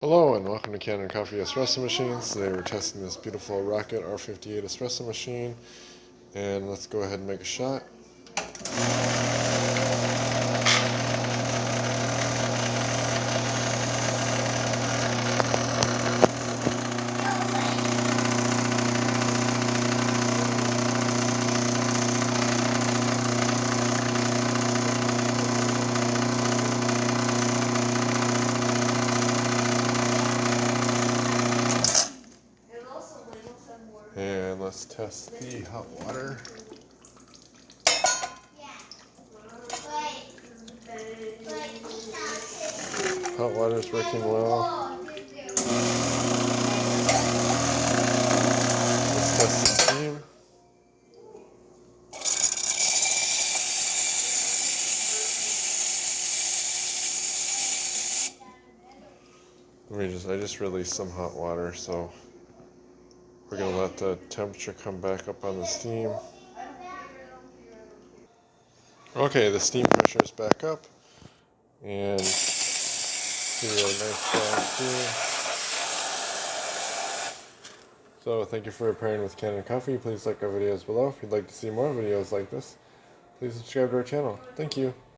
Hello and welcome to Kanen Coffee Espresso Machines. Today we're testing this beautiful Rocket R58 espresso machine, and let's go ahead and make a shot. And let's test the hot water. Hot water is working well. Let's test the steam. I just released some hot water, so we're gonna let the temperature come back up on the steam. Okay, the steam pressure is back up, and see a nice strong steam. So thank you for pairing with Kanen Coffee. Please like our videos below. If you'd like to see more videos like this, please subscribe to our channel. Thank you.